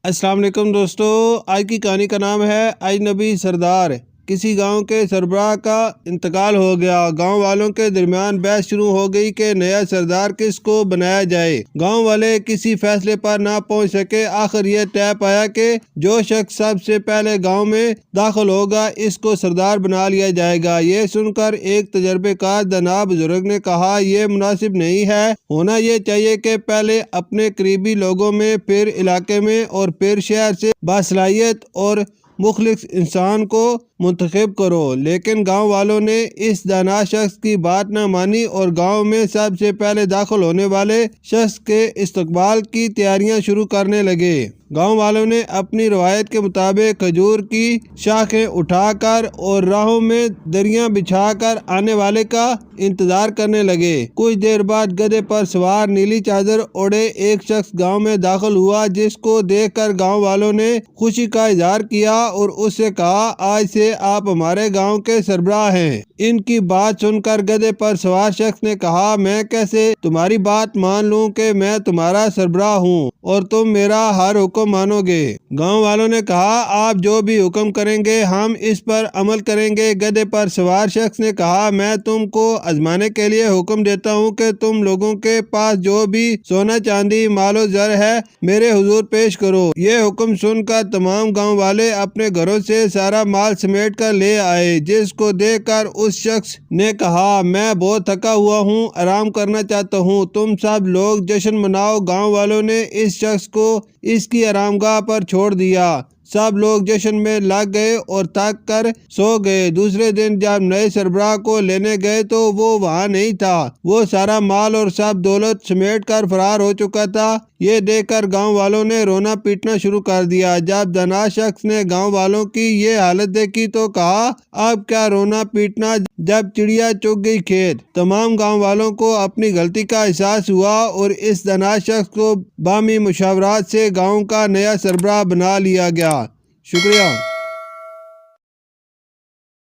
السلام علیکم دوستو، آج کی کہانی کا نام ہے اجنبی سردار۔ کسی گاؤں کے سربراہ کا انتقال ہو گیا۔ گاؤں والوں کے درمیان بحث شروع ہو گئی کہ نیا سردار کس کو بنایا جائے۔ گاؤں والے کسی فیصلے پر نہ پہنچ سکے۔ آخر یہ طے پایا کہ جو شخص سب سے پہلے گاؤں میں داخل ہوگا اس کو سردار بنا لیا جائے گا۔ یہ سن کر ایک تجربے کار دانا بزرگ نے کہا، یہ مناسب نہیں ہے۔ ہونا یہ چاہیے کہ پہلے اپنے قریبی لوگوں میں، پھر علاقے میں اور پھر شہر سے باصلاحیت اور مخلص انسان کو منتخب کرو۔ لیکن گاؤں والوں نے اس دانا شخص کی بات نہ مانی اور گاؤں میں سب سے پہلے داخل ہونے والے شخص کے استقبال کی تیاریاں شروع کرنے لگے۔ گاؤں والوں نے اپنی روایت کے مطابق کھجور کی شاخیں اٹھا کر اور راہوں میں دریاں بچھا کر آنے والے کا انتظار کرنے لگے۔ کچھ دیر بعد گدھے پر سوار نیلی چادر اوڑھے ایک شخص گاؤں میں داخل ہوا، جس کو دیکھ کر گاؤں والوں نے خوشی کا اظہار کیا اور اس سے کہا، آج سے آپ ہمارے گاؤں کے سربراہ ہیں۔ ان کی بات سن کر گدھے پر سوار شخص نے کہا، میں کیسے تمہاری بات مان لوں کہ میں تمہارا سربراہ ہوں اور تم میرا ہر حکم مانو گے؟ گاؤں والوں نے کہا، آپ جو بھی حکم کریں گے ہم اس پر عمل کریں گے۔ گدھے پر سوار شخص نے کہا، میں تم کو آزمانے کے لیے حکم دیتا ہوں کہ تم لوگوں کے پاس جو بھی سونا چاندی مال و زر ہے میرے حضور پیش کرو۔ یہ حکم سن کر تمام گاؤں والے اپنے گھروں سے سارا مال سمیٹ کر لے آئے، جس کو دیکھ کر اس شخص نے کہا، میں بہت تھکا ہوا ہوں، آرام کرنا چاہتا ہوں، تم سب لوگ جشن مناؤ۔ گاؤں والوں نے اس شخص کو اس کی آرام گاہ پر چھوڑ دیا۔ سب لوگ جشن میں لگ گئے اور تھک کر سو گئے۔ دوسرے دن جب نئے سربراہ کو لینے گئے تو وہ وہاں نہیں تھا۔ وہ سارا مال اور سب دولت سمیٹ کر فرار ہو چکا تھا۔ یہ دیکھ کر گاؤں والوں نے رونا پیٹنا شروع کر دیا۔ جب دانا شخص نے گاؤں والوں کی یہ حالت دیکھی تو کہا، اب کیا رونا پیٹنا جب چڑیا چگ گئی کھیت۔ تمام گاؤں والوں کو اپنی غلطی کا احساس ہوا اور اس دانا شخص کو باہمی مشاورات سے گاؤں کا نیا سربراہ بنا لیا گیا۔ شکریہ۔